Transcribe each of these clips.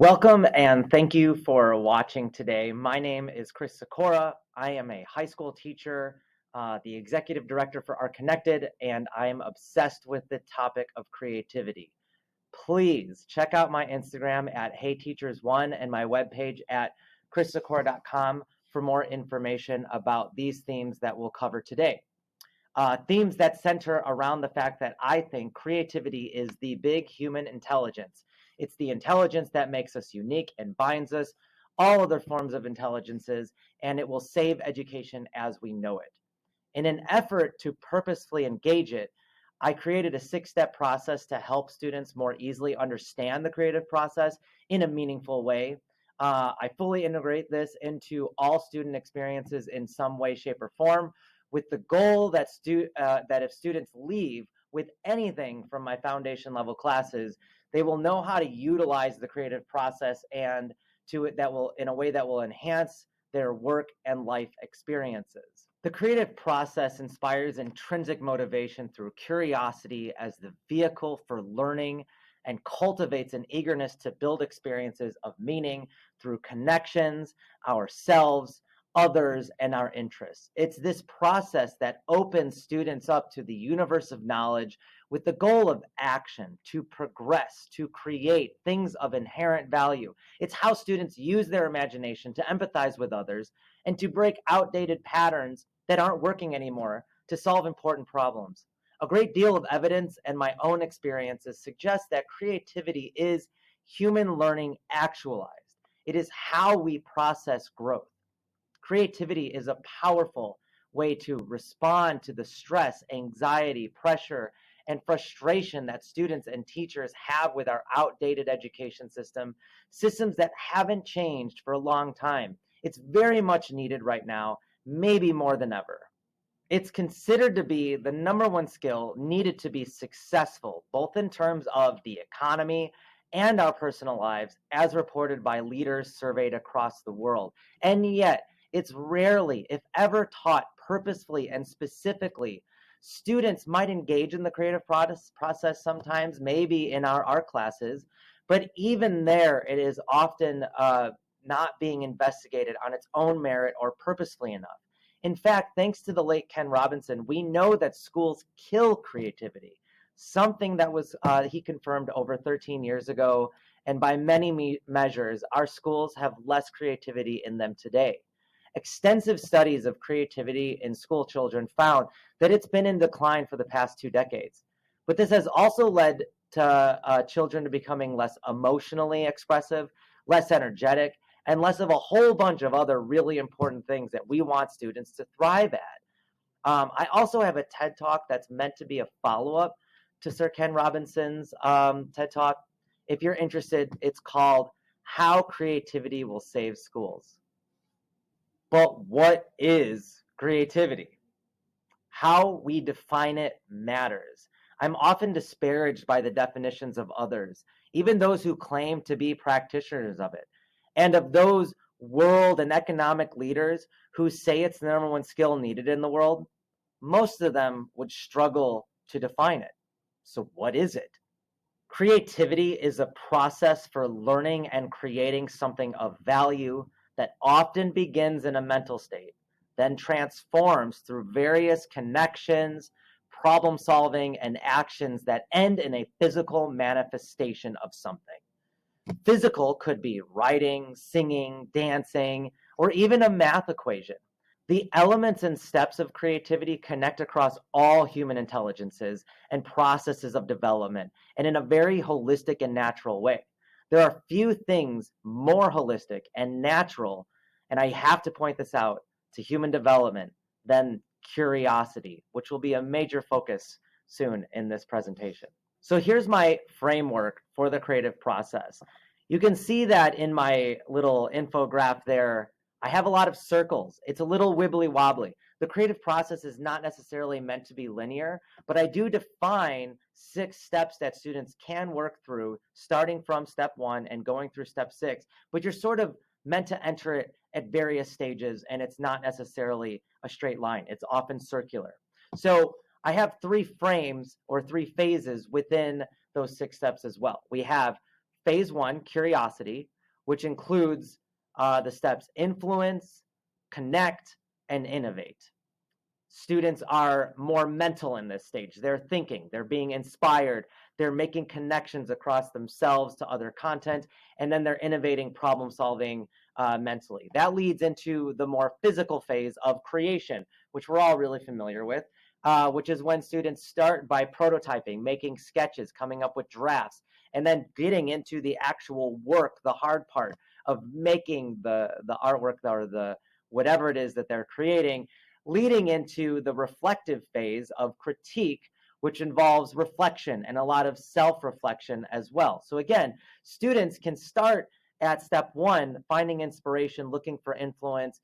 Welcome and thank you for watching today. My name is Chris Sikora. I am a high school teacher, the executive director for Art Connected, and I am obsessed with the topic of creativity. Please check out my Instagram at HeyTeachers1 and my webpage at chrissikora.com for more information about these themes that we'll cover today. Themes that center around the fact that I think creativity is the big human intelligence. It's the intelligence that makes us unique and binds us, all other forms of intelligences, and it will save education as we know it. In an effort to purposefully engage it, I created a 6-step process to help students more easily understand the creative process in a meaningful way. I fully integrate this into all student experiences in some way, shape, or form, with the goal that if students leave with anything from my foundation level classes, they will know how to utilize the creative process and in a way that will enhance their work and life experiences. The creative process inspires intrinsic motivation through curiosity as the vehicle for learning and cultivates an eagerness to build experiences of meaning through connections, ourselves, others, and our interests. It's this process that opens students up to the universe of knowledge with the goal of action, to progress, to create things of inherent value. It's how students use their imagination to empathize with others and to break outdated patterns that aren't working anymore to solve important problems. A great deal of evidence and my own experiences suggest that creativity is human learning actualized. It is how we process growth. Creativity is a powerful way to respond to the stress, anxiety, pressure, and frustration that students and teachers have with our outdated education system, systems that haven't changed for a long time. It's very much needed right now, maybe more than ever. It's considered to be the number one skill needed to be successful, both in terms of the economy and our personal lives, as reported by leaders surveyed across the world. And yet, it's rarely, if ever, taught purposefully and specifically. Students might engage in the creative process sometimes, maybe in our art classes, but even there, it is often not being investigated on its own merit or purposefully enough. In fact, thanks to the late Ken Robinson, we know that schools kill creativity, something that was he confirmed over 13 years ago. And by many measures, our schools have less creativity in them today. Extensive studies of creativity in school children found that it's been in decline for the past 2 decades. But this has also led to children to becoming less emotionally expressive, less energetic, and less of a whole bunch of other really important things that we want students to thrive at. I also have a TED Talk that's meant to be a follow-up to Sir Ken Robinson's TED Talk. If you're interested, it's called How Creativity Will Save Schools. But what is creativity? How we define it matters. I'm often disparaged by the definitions of others, even those who claim to be practitioners of it, and of those world and economic leaders who say it's the number one skill needed in the world. Most of them would struggle to define it. So what is it? Creativity is a process for learning and creating something of value that often begins in a mental state, then transforms through various connections, problem solving, and actions that end in a physical manifestation of something. Physical could be writing, singing, dancing, or even a math equation. The elements and steps of creativity connect across all human intelligences and processes of development, and in a very holistic and natural way. There are few things more holistic and natural, and I have to point this out, to human development than curiosity, which will be a major focus soon in this presentation. So here's my framework for the creative process. You can see that in my little infograph there, I have a lot of circles. It's a little wibbly wobbly. The creative process is not necessarily meant to be linear, but I do define 6 steps that students can work through, starting from step 1 and going through step 6, but you're sort of meant to enter it at various stages, and it's not necessarily a straight line. It's often circular. So I have 3 frames or 3 phases within those 6 steps as well. We have phase 1, curiosity, which includes the steps influence, connect, and innovate. Students are more mental in this stage. They're thinking, they're being inspired, they're making connections across themselves to other content, and then they're innovating, problem solving mentally. That leads into the more physical phase of creation, which we're all really familiar with, which is when students start by prototyping, making sketches, coming up with drafts, and then getting into the actual work, the hard part of making the artwork or the whatever it is that they're creating, leading into the reflective phase of critique, which involves reflection and a lot of self-reflection as well. So again, students can start at step 1, finding inspiration, looking for influence,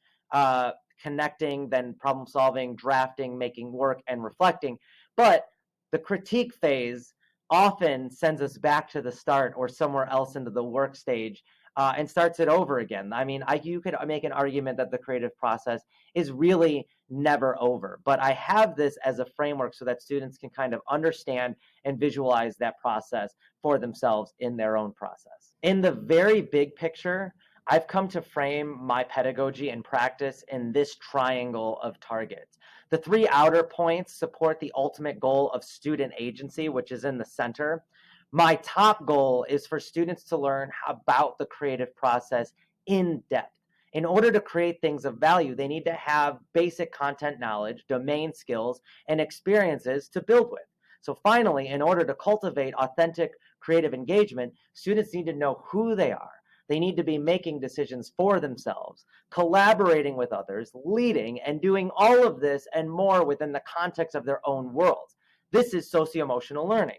connecting, then problem solving, drafting, making work, and reflecting. But the critique phase often sends us back to the start or somewhere else into the work stage, and starts it over again. I mean, you could make an argument that the creative process is really never over, but I have this as a framework so that students can kind of understand and visualize that process for themselves in their own process. In the very big picture, I've come to frame my pedagogy and practice in this triangle of targets. The 3 outer points support the ultimate goal of student agency, which is in the center. My top goal is for students to learn about the creative process in depth. In order to create things of value, they need to have basic content knowledge, domain skills, and experiences to build with. So finally, in order to cultivate authentic creative engagement, students need to know who they are. They need to be making decisions for themselves, collaborating with others, leading, and doing all of this and more within the context of their own worlds. This is socio-emotional learning.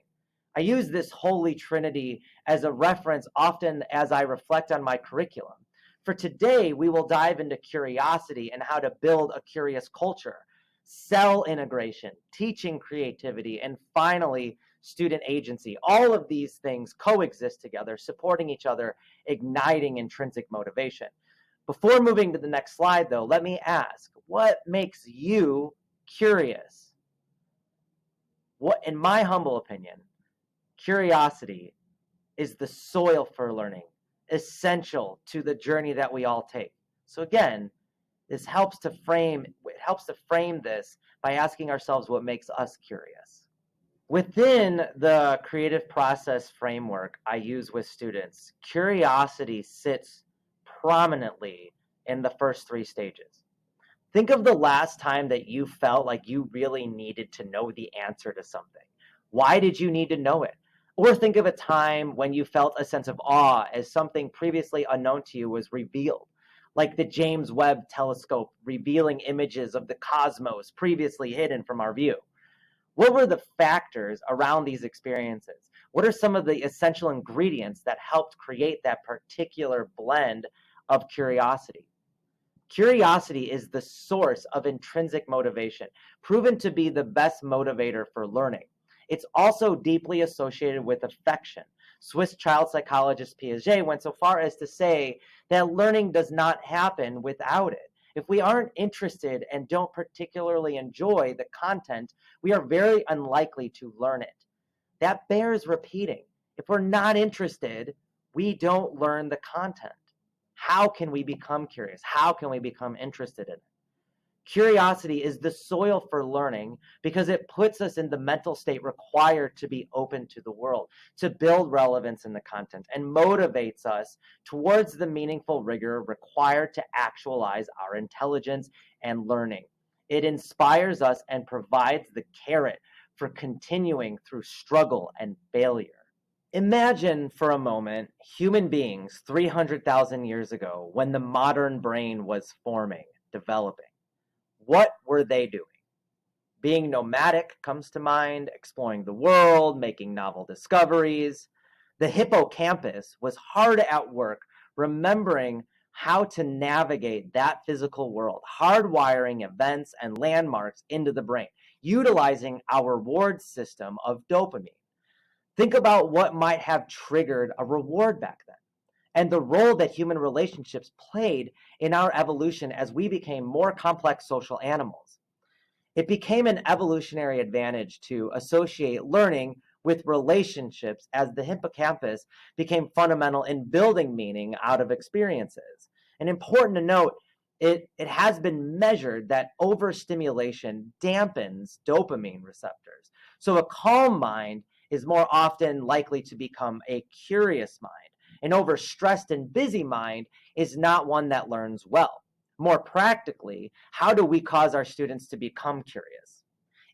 I use this holy trinity as a reference often as I reflect on my curriculum. For today, we will dive into curiosity and how to build a curious culture, cell integration, teaching creativity, and finally, student agency. All of these things coexist together, supporting each other, igniting intrinsic motivation. Before moving to the next slide, though, let me ask, what makes you curious? What, in my humble opinion, curiosity is the soil for learning, essential to the journey that we all take. So again, it helps to frame this by asking ourselves what makes us curious. Within the creative process framework I use with students, curiosity sits prominently in the first 3 stages. Think of the last time that you felt like you really needed to know the answer to something. Why did you need to know it? Or think of a time when you felt a sense of awe as something previously unknown to you was revealed, like the James Webb Telescope revealing images of the cosmos previously hidden from our view. What were the factors around these experiences? What are some of the essential ingredients that helped create that particular blend of curiosity? Curiosity is the source of intrinsic motivation, proven to be the best motivator for learning. It's also deeply associated with affection. Swiss child psychologist Piaget went so far as to say that learning does not happen without it. If we aren't interested and don't particularly enjoy the content, we are very unlikely to learn it. That bears repeating. If we're not interested, we don't learn the content. How can we become curious? How can we become interested in it? Curiosity is the soil for learning because it puts us in the mental state required to be open to the world, to build relevance in the content, and motivates us towards the meaningful rigor required to actualize our intelligence and learning. It inspires us and provides the carrot for continuing through struggle and failure. Imagine for a moment human beings 300,000 years ago when the modern brain was forming, developing. What were they doing? Being nomadic comes to mind, exploring the world, making novel discoveries. The hippocampus was hard at work remembering how to navigate that physical world, hardwiring events and landmarks into the brain, utilizing our reward system of dopamine. Think about what might have triggered a reward back then, and the role that human relationships played in our evolution as we became more complex social animals. It became an evolutionary advantage to associate learning with relationships as the hippocampus became fundamental in building meaning out of experiences. And important to note, it has been measured that overstimulation dampens dopamine receptors. So a calm mind is more often likely to become a curious mind. An overstressed and busy mind is not one that learns well. More practically, how do we cause our students to become curious?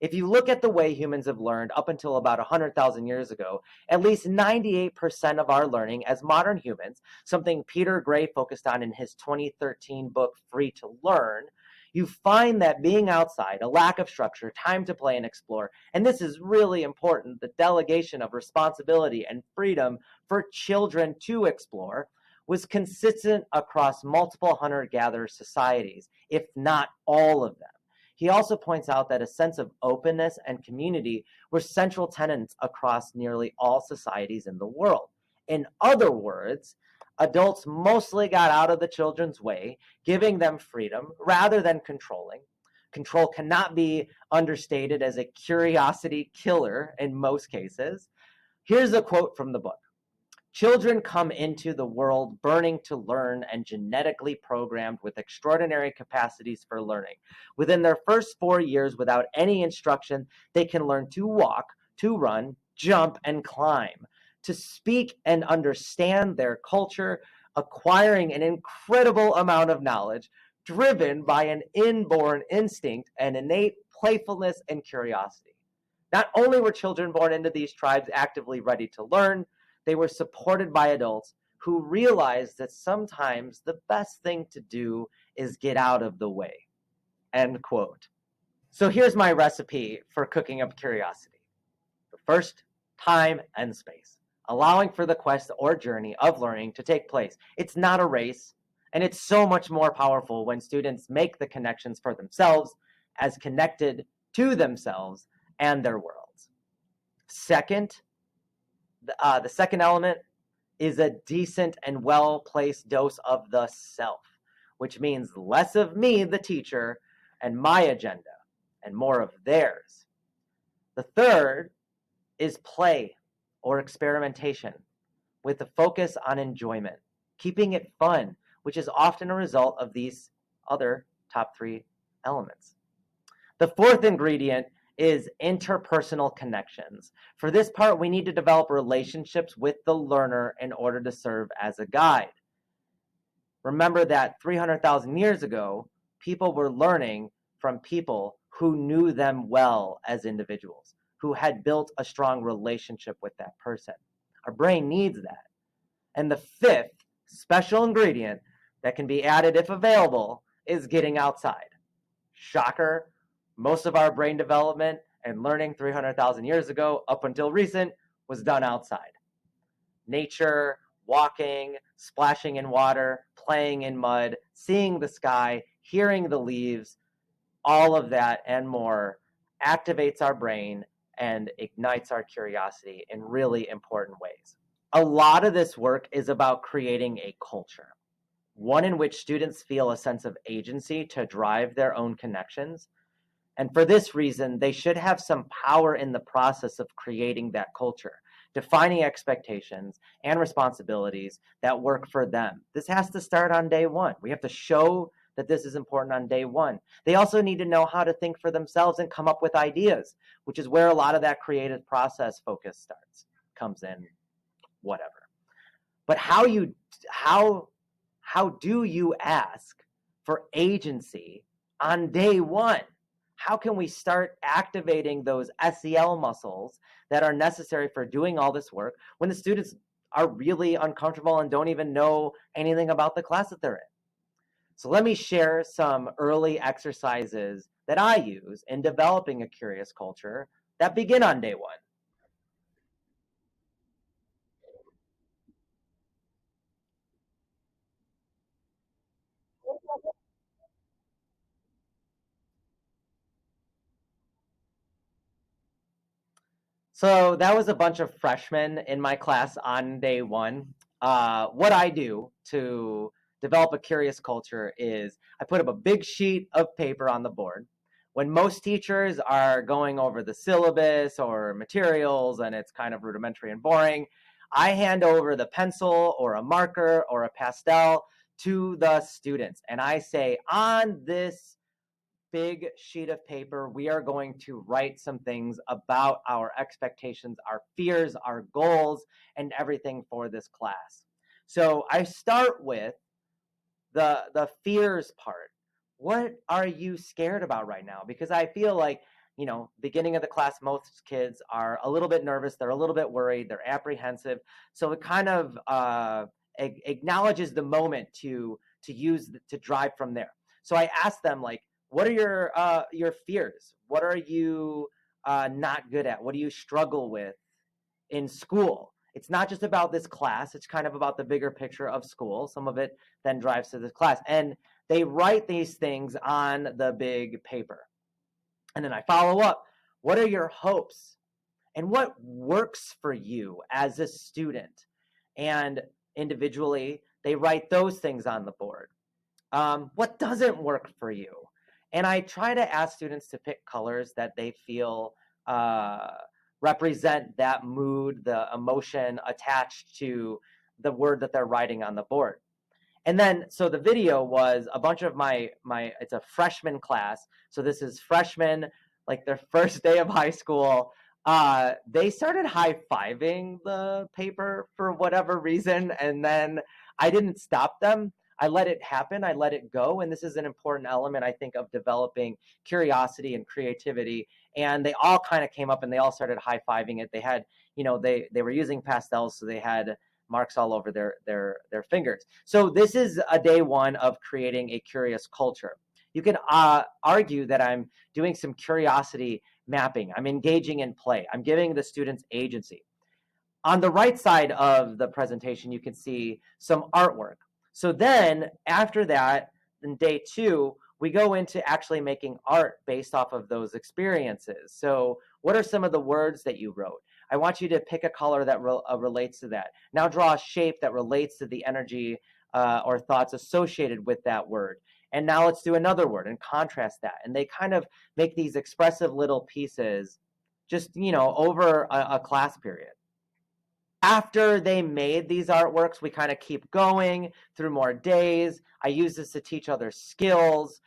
If you look at the way humans have learned up until about 100,000 years ago, at least 98% of our learning as modern humans, something Peter Gray focused on in his 2013 book, Free to Learn, you find that being outside, a lack of structure, time to play and explore, and this is really important, the delegation of responsibility and freedom for children to explore, was consistent across multiple hunter-gatherer societies, if not all of them. He also points out that a sense of openness and community were central tenets across nearly all societies in the world. In other words, adults mostly got out of the children's way, giving them freedom rather than controlling. Control cannot be understated as a curiosity killer in most cases. Here's a quote from the book. Children come into the world burning to learn and genetically programmed with extraordinary capacities for learning. Within their first 4 years, without any instruction, they can learn to walk, to run, jump, and climb, to speak and understand their culture, acquiring an incredible amount of knowledge, driven by an inborn instinct and innate playfulness and curiosity. Not only were children born into these tribes actively ready to learn, they were supported by adults who realized that sometimes the best thing to do is get out of the way. End quote. So here's my recipe for cooking up curiosity. First, time and space, allowing for the quest or journey of learning to take place. It's not a race, and it's so much more powerful when students make the connections for themselves as connected to themselves and their worlds. Second, the second element is a decent and well-placed dose of the self, which means less of me, the teacher, and my agenda, and more of theirs. The third is play or experimentation with a focus on enjoyment, keeping it fun, which is often a result of these other top 3 elements. The fourth ingredient is interpersonal connections. For this part, we need to develop relationships with the learner in order to serve as a guide. Remember that 300,000 years ago, people were learning from people who knew them well as individuals, who had built a strong relationship with that person. Our brain needs that. And the fifth special ingredient that can be added if available is getting outside. Shocker. Most of our brain development and learning 300,000 years ago, up until recent, was done outside. Nature, walking, splashing in water, playing in mud, seeing the sky, hearing the leaves, all of that and more activates our brain and ignites our curiosity in really important ways. A lot of this work is about creating a culture, one in which students feel a sense of agency to drive their own connections. And for this reason, they should have some power in the process of creating that culture, defining expectations and responsibilities that work for them. This has to start on day one. We have to show that this is important on day one. They also need to know how to think for themselves and come up with ideas, which is where a lot of that creative process focus comes in, whatever. But how do you ask for agency on day one? How can we start activating those SEL muscles that are necessary for doing all this work when the students are really uncomfortable and don't even know anything about the class that they're in? So let me share some early exercises that I use in developing a curious culture that begin on day one. So that was a bunch of freshmen in my class on day one. What I do to develop a curious culture is I put up a big sheet of paper on the board When most teachers are going over the syllabus or materials and it's kind of rudimentary and boring, I hand over the pencil or a marker or a pastel to the students. And I say, on this big sheet of paper, we are going to write some things about our expectations, our fears, our goals, and everything for this class. So I start with the fears part. What are you scared about right now? Because I feel like, beginning of the class, most kids are a little bit nervous, they're a little bit worried, they're apprehensive. So it kind of acknowledges the moment to drive from there. So I ask them, like, what are your fears? What are you not good at? What do you struggle with in school? It's not just about this class. It's kind of about the bigger picture of school. Some of it then drives to this class. And they write these things on the big paper. And then I follow up. What are your hopes? And what works for you as a student? And individually, they write those things on the board. What doesn't work for you? And I try to ask students to pick colors that they feel represent that mood, the emotion attached to the word that they're writing on the board. And then, so the video was a bunch of it's a freshman class. So this is freshmen, like their first day of high school. They started high-fiving the paper for whatever reason. And then I didn't stop them. I let it happen. I let it go. And this is an important element, I think, of developing curiosity and creativity. And they all kind of came up and they all started high-fiving it. They had, they were using pastels, so they had marks all over their fingers. So this is a day one of creating a curious culture. You can argue that I'm doing some curiosity mapping. I'm engaging in play. I'm giving the students agency. On the right side of the presentation, you can see some artwork. So then after that, in day two, we go into actually making art based off of those experiences. So what are some of the words that you wrote? I want you to pick a color that relates to that. Now draw a shape that relates to the energy or thoughts associated with that word. And now let's do another word and contrast that. And they kind of make these expressive little pieces just, over a class period. After they made these artworks, we kind of keep going through more days. I use this to teach other skills.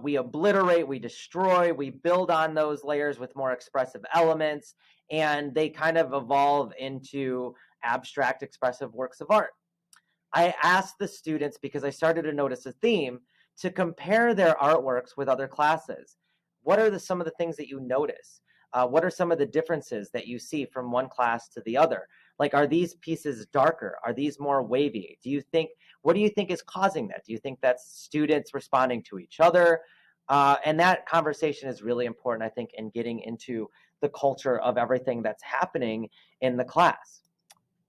We obliterate, we destroy, we build on those layers with more expressive elements, and they kind of evolve into abstract, expressive works of art. I asked the students, because I started to notice a theme, to compare their artworks with other classes. What are some of the things that you notice? What are some of the differences that you see from one class to the other? Like, are these pieces darker? Are these more wavy? What do you think is causing that? Do you think that's students responding to each other? And that conversation is really important, I think, in getting into the culture of everything that's happening in the class.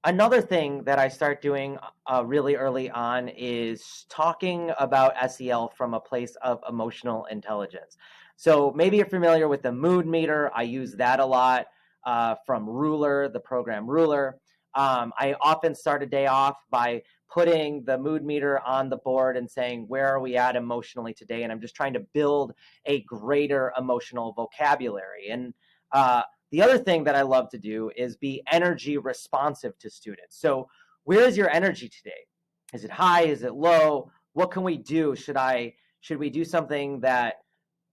Another thing that I start doing really early on is talking about SEL from a place of emotional intelligence. So maybe you're familiar with the mood meter. I use that a lot from Ruler, the program Ruler. I often start a day off by putting the mood meter on the board and saying, where are we at emotionally today? And I'm just trying to build a greater emotional vocabulary. And the other thing that I love to do is be energy responsive to students. So where is your energy today? Is it high? Is it low? What can we do? Should we do something that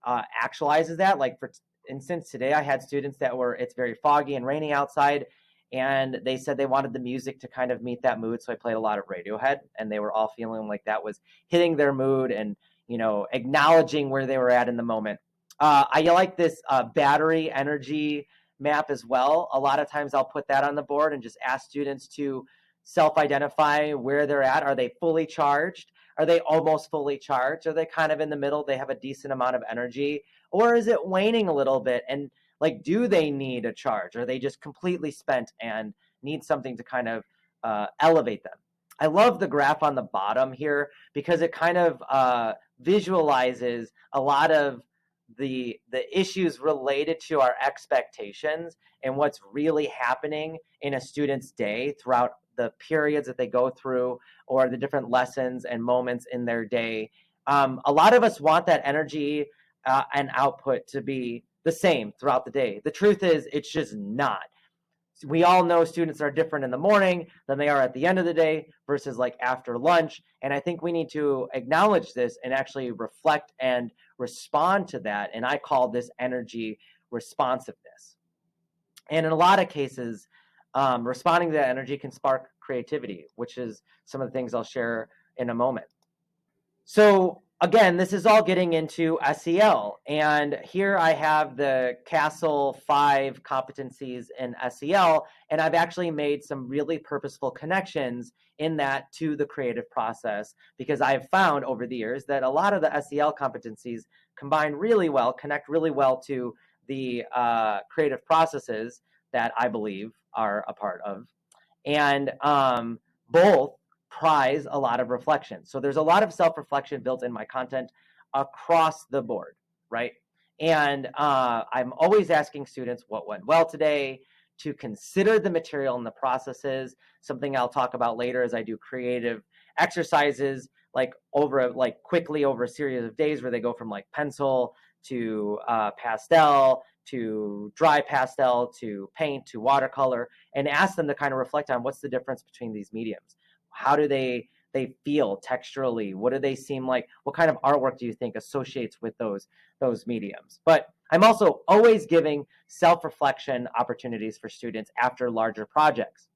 actualizes that? Like, for instance, today I had students it's very foggy and rainy outside, and they said they wanted the music to kind of meet that mood. So I played a lot of Radiohead, and they were all feeling like that was hitting their mood and, acknowledging where they were at in the moment. I like this battery energy map as well. A lot of times I'll put that on the board and just ask students to self-identify where they're at. Are they fully charged? Are they almost fully charged? Are they kind of in the middle? They have a decent amount of energy? Or is it waning a little bit? And like, do they need a charge? Are they just completely spent and need something to kind of elevate them? I love the graph on the bottom here because it kind of visualizes a lot of the issues related to our expectations and what's really happening in a student's day throughout the periods that they go through or the different lessons and moments in their day. A lot of us want that energy and output to be the same throughout the day. The truth is, it's just not. We all know students are different in the morning than they are at the end of the day versus like after lunch. And I think we need to acknowledge this and actually reflect and respond to that. And I call this energy responsiveness. And in a lot of cases, responding to that energy can spark creativity, which is some of the things I'll share in a moment. So again, this is all getting into SEL. And here I have the Castle 5 competencies in SEL, and I've actually made some really purposeful connections in that to the creative process, because I've found over the years that a lot of the SEL competencies combine really well, connect really well to the creative processes that I believe are a part of. And both prize a lot of reflection. So there's a lot of self-reflection built in my content across the board, right? And I'm always asking students what went well today, to consider the material and the processes. Something I'll talk about later as I do creative exercises, like quickly over a series of days where they go from like pencil to pastel to dry pastel to paint to watercolor, and ask them to kind of reflect on what's the difference between these mediums. How do they feel texturally? What do they seem like? What kind of artwork do you think associates with those mediums? But I'm also always giving self-reflection opportunities for students after larger projects.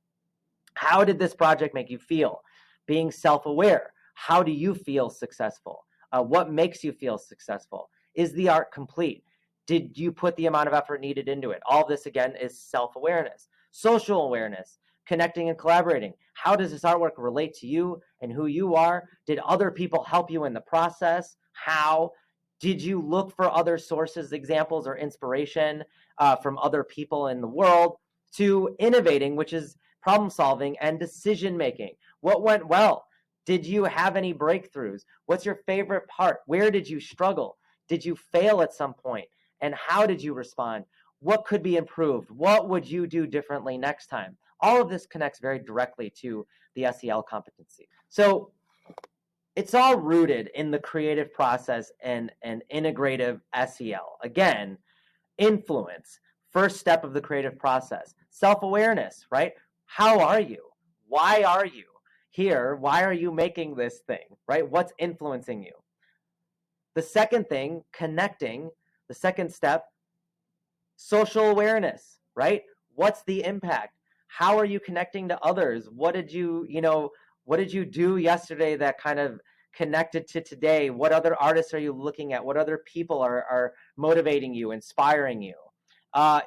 How did this project make you feel? Being self-aware. How do you feel successful? What makes you feel successful? Is the art complete? Did you put the amount of effort needed into it? All of this, again, is self-awareness. Social awareness. Connecting and collaborating. How does this artwork relate to you and who you are? Did other people help you in the process? How? Did you look for other sources, examples, or inspiration from other people in the world? To innovating, which is problem solving and decision making. What went well? Did you have any breakthroughs? What's your favorite part? Where did you struggle? Did you fail at some point? And how did you respond? What could be improved? What would you do differently next time? All of this connects very directly to the SEL competency. So it's all rooted in the creative process and integrative SEL. Again, influence, first step of the creative process. Self-awareness, right? How are you? Why are you here? Why are you making this thing, right? What's influencing you? The second thing, connecting, the second step, social awareness, right? What's the impact? How are you connecting to others? What did you do yesterday that kind of connected to today? What other artists are you looking at? What other people are motivating you, inspiring you?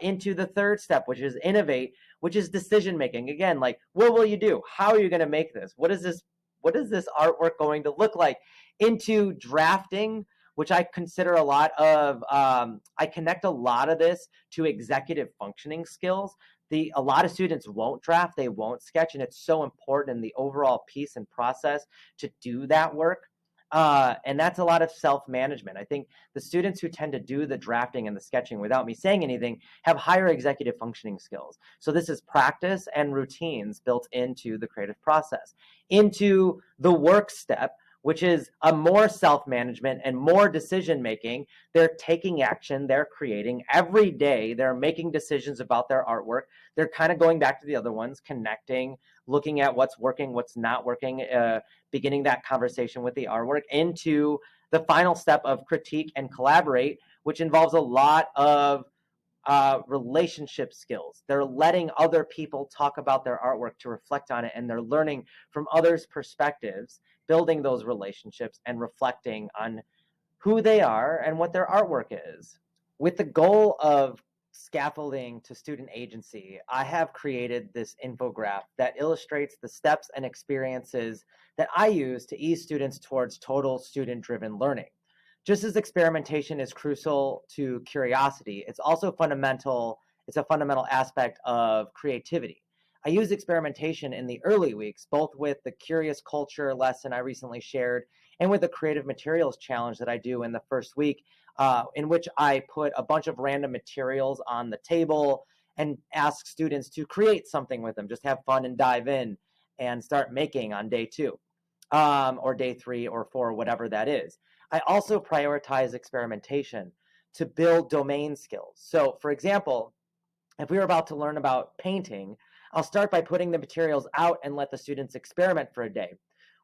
Into the third step, which is innovate, which is decision making. Again, like, what will you do? How are you going to make this? What is this artwork going to look like? Into drafting, which I consider a lot of, I connect a lot of this to executive functioning skills. A lot of students won't draft, they won't sketch, and it's so important in the overall piece and process to do that work. And that's a lot of self-management. I think the students who tend to do the drafting and the sketching without me saying anything have higher executive functioning skills. So this is practice and routines built into the creative process. Into the work step, which is a more self-management and more decision-making. They're taking action, they're creating every day, they're making decisions about their artwork. They're kind of going back to the other ones, connecting, looking at what's working, what's not working, beginning that conversation with the artwork, into the final step of critique and collaborate, which involves a lot of relationship skills. They're letting other people talk about their artwork to reflect on it, and they're learning from others' perspectives, building those relationships and reflecting on who they are and what their artwork is. With the goal of scaffolding to student agency, I have created this infographic that illustrates the steps and experiences that I use to ease students towards total student-driven learning. Just as experimentation is crucial to curiosity, it's also fundamental. It's a fundamental aspect of creativity. I use experimentation in the early weeks, both with the Curious Culture lesson I recently shared and with the Creative Materials Challenge that I do in the first week, in which I put a bunch of random materials on the table and ask students to create something with them. Just have fun and dive in and start making on day 2, or day 3 or 4, whatever that is. I also prioritize experimentation to build domain skills. So for example, if we were about to learn about painting, I'll start by putting the materials out and let the students experiment for a day.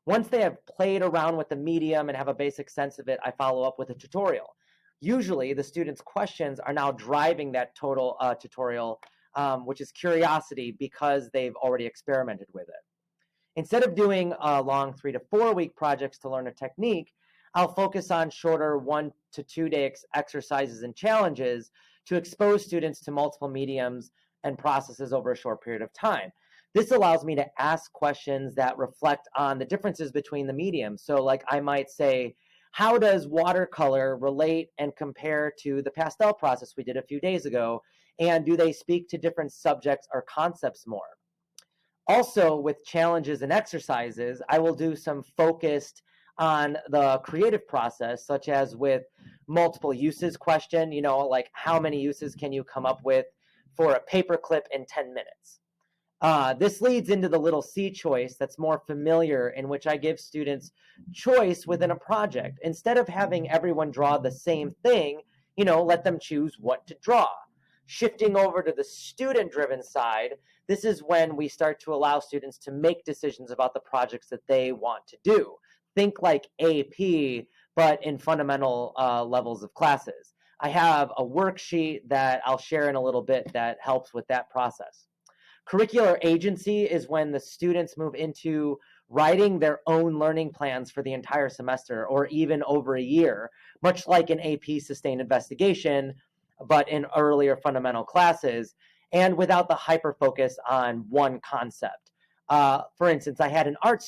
Once they have played around with the medium and have a basic sense of it, I follow up with a tutorial. Usually the students' questions are now driving that total tutorial, which is curiosity because they've already experimented with it. Instead of doing long 3 to 4 week projects to learn a technique, I'll focus on shorter 1 to 2 day exercises and challenges to expose students to multiple mediums and processes over a short period of time. This allows me to ask questions that reflect on the differences between the mediums. So like I might say, how does watercolor relate and compare to the pastel process we did a few days ago? And do they speak to different subjects or concepts more? Also, with challenges and exercises, I will do some focused on the creative process, such as with multiple uses question, like how many uses can you come up with for a paperclip in 10 minutes? This leads into the little C choice that's more familiar, in which I give students choice within a project. Instead of having everyone draw the same thing, let them choose what to draw. Shifting over to the student-driven side, this is when we start to allow students to make decisions about the projects that they want to do. Think like AP, but in fundamental levels of classes. I have a worksheet that I'll share in a little bit that helps with that process. Curricular agency is when the students move into writing their own learning plans for the entire semester or even over a year, much like an AP sustained investigation, but in earlier fundamental classes, and without the hyper focus on one concept. For instance, I had an art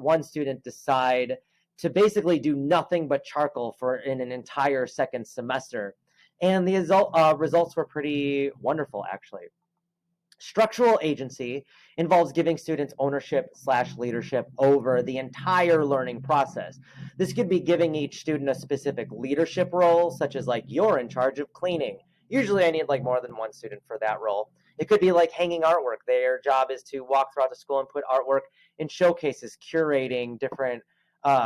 one student decide to basically do nothing but charcoal in an entire second semester. And the results were pretty wonderful, actually. Structural agency involves giving students ownership/leadership over the entire learning process. This could be giving each student a specific leadership role, such as like you're in charge of cleaning. Usually I need like more than one student for that role. It could be like hanging artwork. Their job is to walk throughout the school and put artwork in showcases, curating different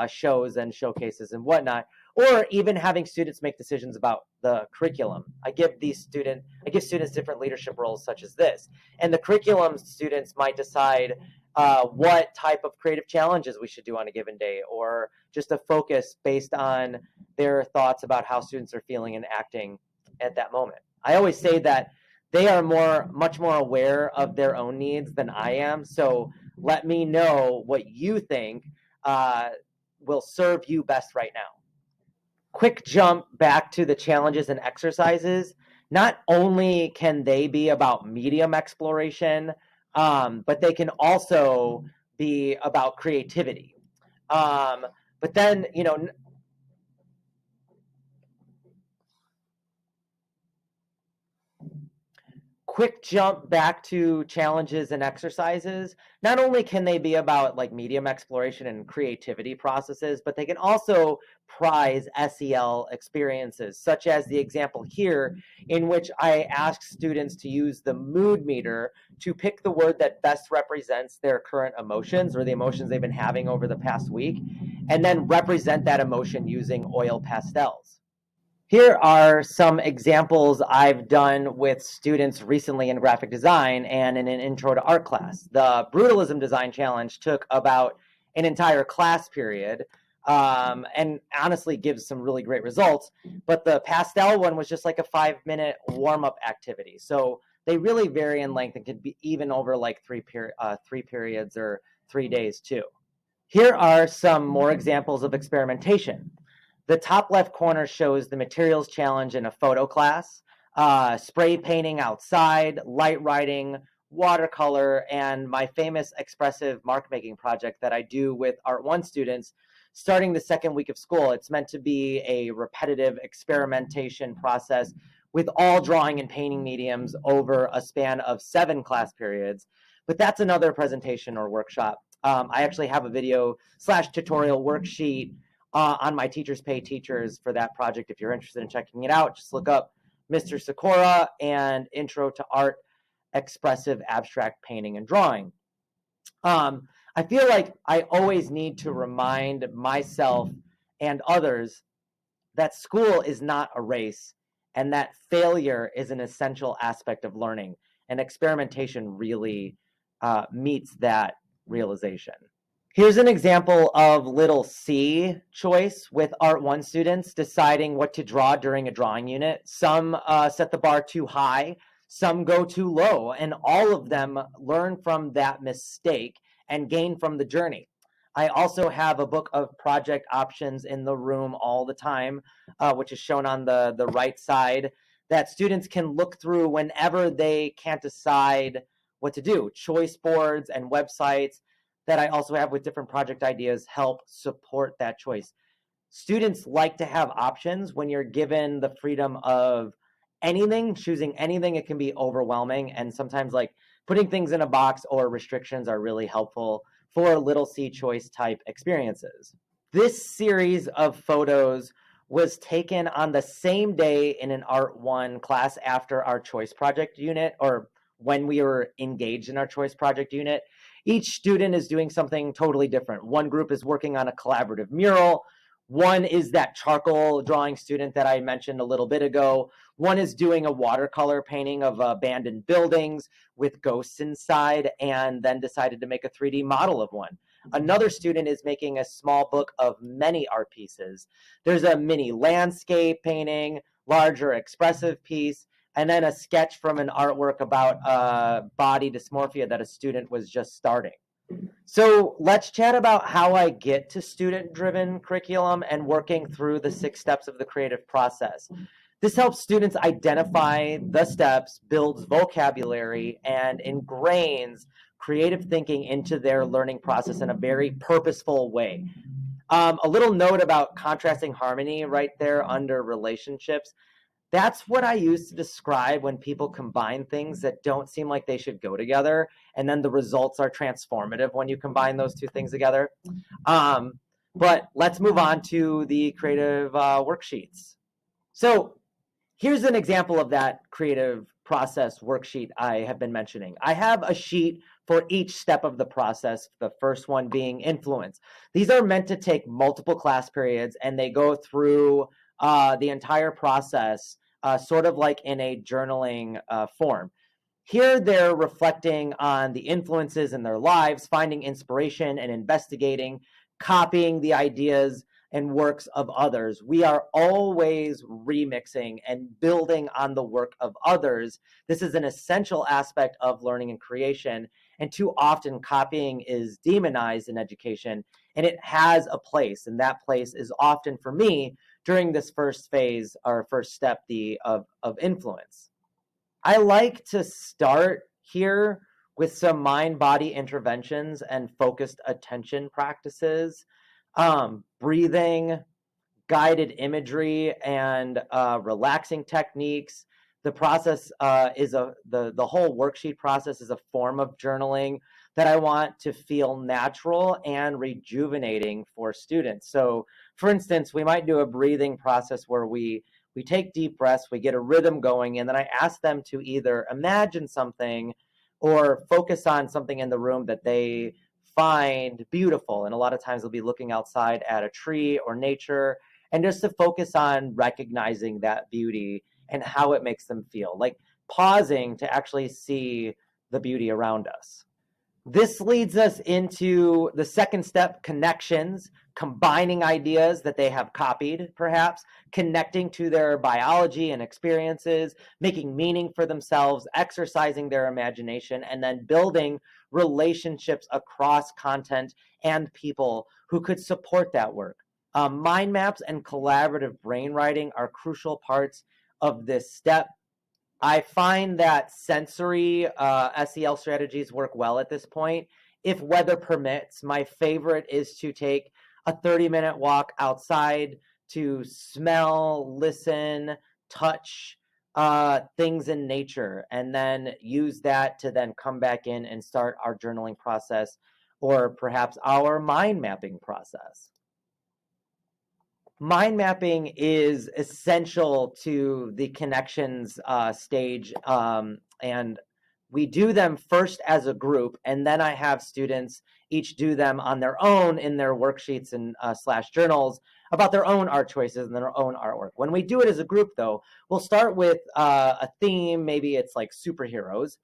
shows and showcases and whatnot, or even having students make decisions about the curriculum. I give students different leadership roles such as this. And the curriculum students might decide what type of creative challenges we should do on a given day, or just a focus based on their thoughts about how students are feeling and acting at that moment. I always say that they are much more aware of their own needs than I am. So let me know what you think will serve you best right now. Quick jump back to the challenges and exercises. Not only can they be about medium exploration, but they can also be about creativity. But then, quick jump back to challenges and exercises. Not only can they be about like medium exploration and creativity processes, but they can also prize SEL experiences, such as the example here, in which I ask students to use the mood meter to pick the word that best represents their current emotions or the emotions they've been having over the past week, and then represent that emotion using oil pastels. Here are some examples I've done with students recently in graphic design and in an intro to art class. The Brutalism Design Challenge took about an entire class period, and honestly gives some really great results. But the pastel one was just like a 5-minute warm-up activity. So they really vary in length and could be even over like three periods or 3 days too. Here are some more examples of experimentation. The top left corner shows the materials challenge in a photo class, spray painting outside, light writing, watercolor, and my famous expressive mark making project that I do with Art 1 students starting the second week of school. It's meant to be a repetitive experimentation process with all drawing and painting mediums over a span of 7 class periods. But that's another presentation or workshop. I actually have a video/tutorial worksheet on my Teachers Pay Teachers for that project. If you're interested in checking it out, just look up Mr. Sikora and Intro to Art, Expressive Abstract Painting and Drawing. I feel like I always need to remind myself and others that school is not a race and that failure is an essential aspect of learning. And experimentation really meets that realization. Here's an example of little C choice with Art 1 students deciding what to draw during a drawing unit. Some set the bar too high, some go too low, and all of them learn from that mistake and gain from the journey. I also have a book of project options in the room all the time, which is shown on the right side, that students can look through whenever they can't decide what to do. Choice boards and websites that I also have with different project ideas help support that choice. Students like to have options. When you're given the freedom of anything, choosing anything, it can be overwhelming. And sometimes like putting things in a box or restrictions are really helpful for little C choice type experiences. This series of photos was taken on the same day in an Art 1 class after our choice project unit, or when we were engaged in our choice project unit. Each student is doing something totally different. One group is working on a collaborative mural. One is that charcoal drawing student that I mentioned a little bit ago. One is doing a watercolor painting of abandoned buildings with ghosts inside and then decided to make a 3D model of one. Another student is making a small book of many art pieces. There's a mini landscape painting, larger expressive piece, and then a sketch from an artwork about body dysmorphia that a student was just starting. So let's chat about how I get to student-driven curriculum and working through the 6 steps of the creative process. This helps students identify the steps, builds vocabulary, and ingrains creative thinking into their learning process in a very purposeful way. A little note about contrasting harmony right there under relationships. That's what I use to describe when people combine things that don't seem like they should go together, and then the results are transformative when you combine those two things together. But let's move on to the creative worksheets. So here's an example of that creative process worksheet I have been mentioning. I have a sheet for each step of the process, the first one being influence. These are meant to take multiple class periods, and they go through the entire process, sort of like in a journaling form. Here they're reflecting on the influences in their lives, finding inspiration and investigating, copying the ideas and works of others. We are always remixing and building on the work of others. This is an essential aspect of learning and creation, and too often copying is demonized in education, and it has a place, and that place is often, for me, during this first phase or first step of influence. I like to start here with some mind-body interventions and focused attention practices, breathing, guided imagery, and relaxing techniques. The process the whole worksheet process is a form of journaling that I want to feel natural and rejuvenating for students. So, for instance, we might do a breathing process where we take deep breaths, we get a rhythm going, and then I ask them to either imagine something or focus on something in the room that they find beautiful. And a lot of times they'll be looking outside at a tree or nature, and just to focus on recognizing that beauty and how it makes them feel, like pausing to actually see the beauty around us. This leads us into the second step, connections, combining ideas that they have copied, perhaps, connecting to their biology and experiences, making meaning for themselves, exercising their imagination, and then building relationships across content and people who could support that work. Mind maps and collaborative brainwriting are crucial parts of this step. I find that sensory SEL strategies work well at this point. If weather permits, my favorite is to take a 30-minute walk outside to smell, listen, touch things in nature, and then use that to then come back in and start our journaling process, or perhaps our mind mapping process. Mind mapping is essential to the connections stage, and we do them first as a group, and then I have students each do them on their own in their worksheets and slash journals about their own art choices and their own artwork. When we do it as a group, though, we'll start with a theme. Maybe it's like superheroes.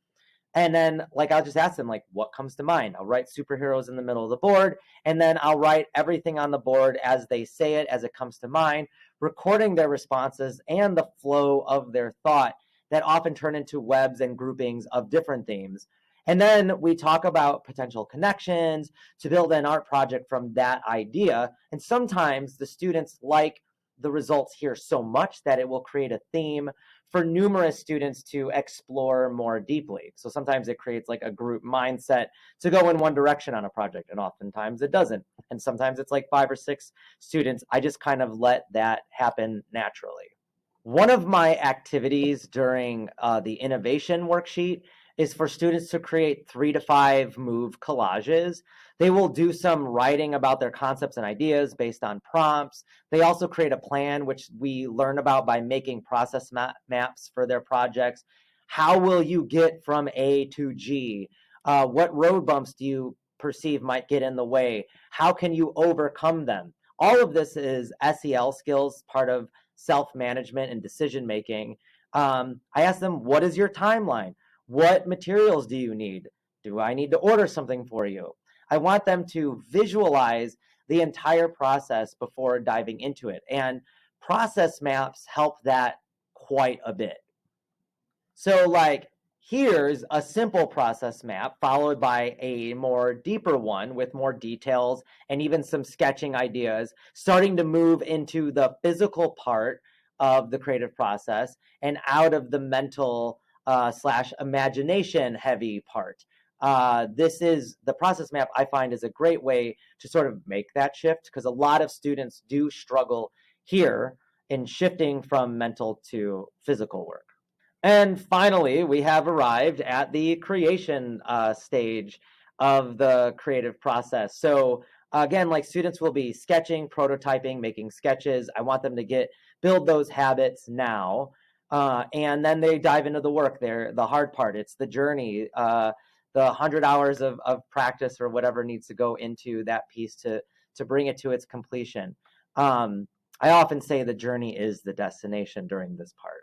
And then, like, I'll just ask them, like, what comes to mind? I'll write superheroes in the middle of the board, and then I'll write everything on the board as they say it, as it comes to mind, recording their responses and the flow of their thought that often turn into webs and groupings of different themes. And then we talk about potential connections to build an art project from that idea. And sometimes the students like the results here so much that it will create a theme for numerous students to explore more deeply. So sometimes it creates like a group mindset to go in one direction on a project, and oftentimes it doesn't. And sometimes it's like 5 or 6 students. I just kind of let that happen naturally. One of my activities during the innovation worksheet is for students to create 3 to 5 move collages. They will do some writing about their concepts and ideas based on prompts. They also create a plan, which we learn about by making process maps for their projects. How will you get from A to G? What road bumps do you perceive might get in the way? How can you overcome them? All of this is SEL skills, part of self-management and decision-making. I ask them, what is your timeline? What materials do you need? Do I need to order something for you? I want them to visualize the entire process before diving into it. And process maps help that quite a bit. So like, here's a simple process map followed by a more deeper one with more details and even some sketching ideas, starting to move into the physical part of the creative process and out of the mental slash imagination heavy part. This is the process map, I find, is a great way to sort of make that shift, because a lot of students do struggle here in shifting from mental to physical work. And finally, we have arrived at the creation stage of the creative process. So again, like, students will be sketching, prototyping, making sketches. I want them to build those habits now. And then they dive into the work there, the hard part. It's the journey, the 100 hours of practice or whatever needs to go into that piece to bring it to its completion. I often say the journey is the destination during this part.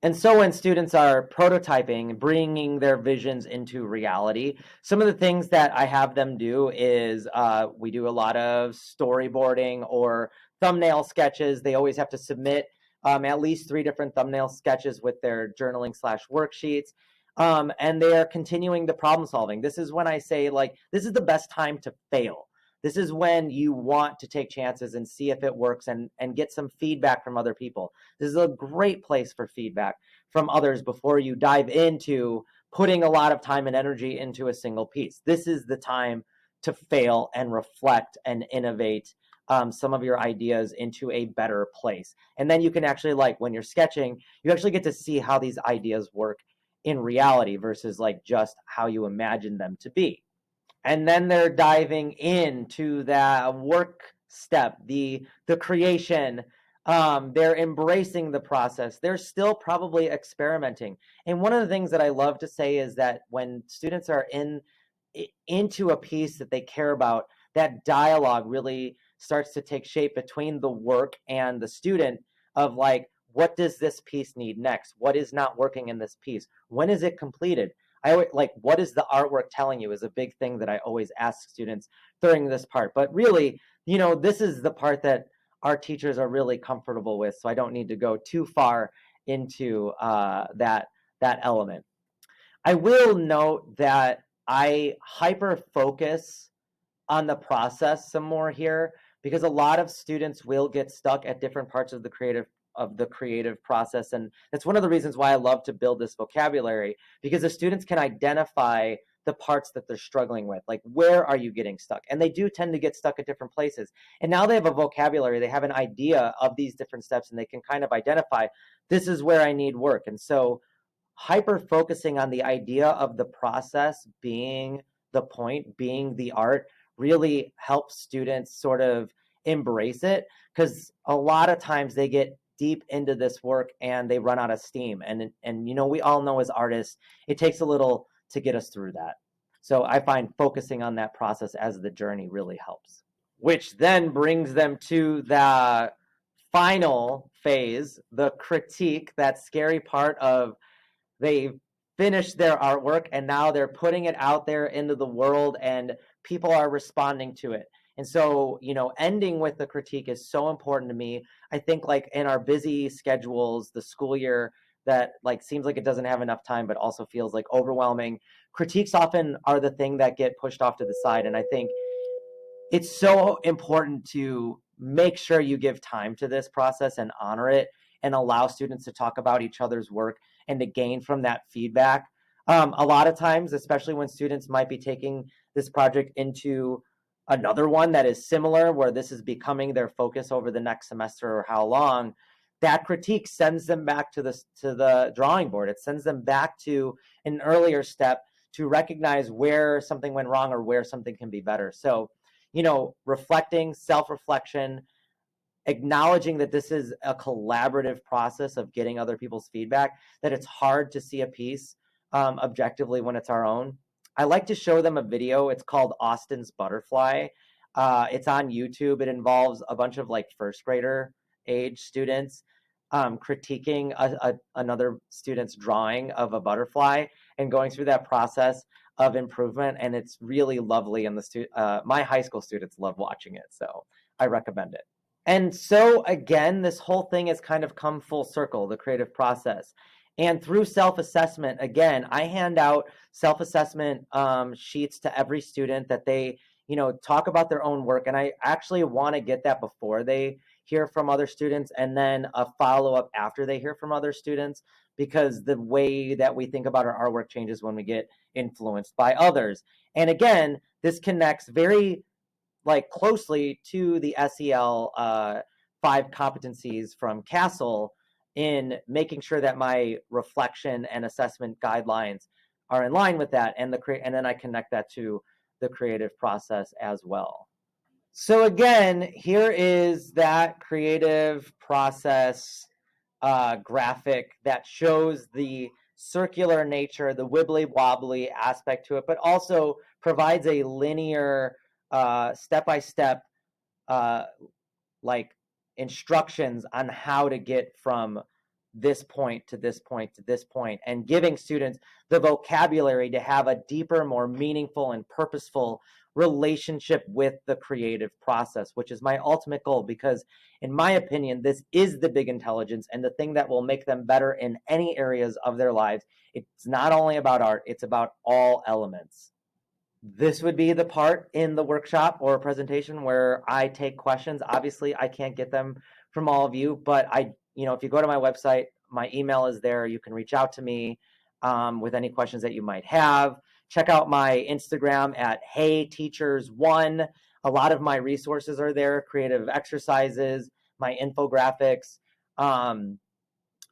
And so when students are prototyping, bringing their visions into reality, some of the things that I have them do is we do a lot of storyboarding or thumbnail sketches. They always have to submit at least 3 different thumbnail sketches with their journaling slash worksheets. And they are continuing the problem solving. This is when I say, like, this is the best time to fail. This is when you want to take chances and see if it works and get some feedback from other people. This is a great place for feedback from others before you dive into putting a lot of time and energy into a single piece. This is the time to fail and reflect and innovate some of your ideas into a better place. And then you can actually, like, when you're sketching, you actually get to see how these ideas work in reality versus like just how you imagine them to be. And then they're diving into that work step, the creation. They're embracing the process. They're still probably experimenting. And one of the things that I love to say is that when students are into a piece that they care about, that dialogue really starts to take shape between the work and the student of, like, what does this piece need next? What is not working in this piece? When is it completed? I always, like, what is the artwork telling you is a big thing that I always ask students during this part. But really, this is the part that our teachers are really comfortable with, so I don't need to go too far into that element. I will note that I hyper focus on the process some more here, because a lot of students will get stuck at different parts of the creative process. And that's one of the reasons why I love to build this vocabulary, because the students can identify the parts that they're struggling with. Like, where are you getting stuck? And they do tend to get stuck at different places. And now they have a vocabulary, they have an idea of these different steps, and they can kind of identify, this is where I need work. And so hyper focusing on the idea of the process being the point, being the art, really helps students sort of embrace it, because a lot of times they get deep into this work and they run out of steam. And we all know as artists, it takes a little to get us through that. So I find focusing on that process as the journey really helps, which then brings them to the final phase, the critique, that scary part of they finished their artwork and now they're putting it out there into the world and people are responding to it. And so, ending with the critique is so important to me. I think like in our busy schedules, the school year that like seems like it doesn't have enough time, but also feels like overwhelming. Critiques often are the thing that get pushed off to the side. And I think it's so important to make sure you give time to this process and honor it and allow students to talk about each other's work and to gain from that feedback. A lot of times, especially when students might be taking this project into another one that is similar, where this is becoming their focus over the next semester or how long, that critique sends them back to the drawing board. It sends them back to an earlier step to recognize where something went wrong or where something can be better. So, reflecting, self-reflection, acknowledging that this is a collaborative process of getting other people's feedback, that it's hard to see a piece objectively when it's our own. I like to show them a video. It's called Austin's Butterfly. It's on YouTube. It involves a bunch of like first grader age students critiquing another student's drawing of a butterfly and going through that process of improvement. And it's really lovely. And my high school students love watching it. So I recommend it. And so again, this whole thing has kind of come full circle, the creative process. And through self-assessment, again, I hand out self-assessment sheets to every student that they, talk about their own work. And I actually want to get that before they hear from other students and then a follow-up after they hear from other students, because the way that we think about our artwork changes when we get influenced by others. And again, this connects very closely to the SEL 5 competencies from Castle in making sure that my reflection and assessment guidelines are in line with that, and then I connect that to the creative process as well. So again, here is that creative process graphic that shows the circular nature, the wibbly wobbly aspect to it, but also provides a linear step-by-step instructions on how to get from this point to this point to this point, and giving students the vocabulary to have a deeper, more meaningful and purposeful relationship with the creative process, which is my ultimate goal, because in my opinion, this is the big intelligence and the thing that will make them better in any areas of their lives. It's not only about art, it's about all elements. This would be the part in the workshop or presentation where I take questions. Obviously, I can't get them from all of you, but if you go to my website, my email is there. You can reach out to me with any questions that you might have. Check out my Instagram at HeyTeachers1. A lot of my resources are there, creative exercises, my infographics. And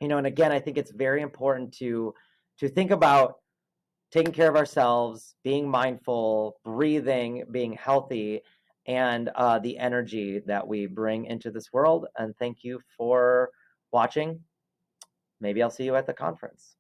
again, I think it's very important to think about taking care of ourselves, being mindful, breathing, being healthy, and the energy that we bring into this world. And thank you for watching. Maybe I'll see you at the conference.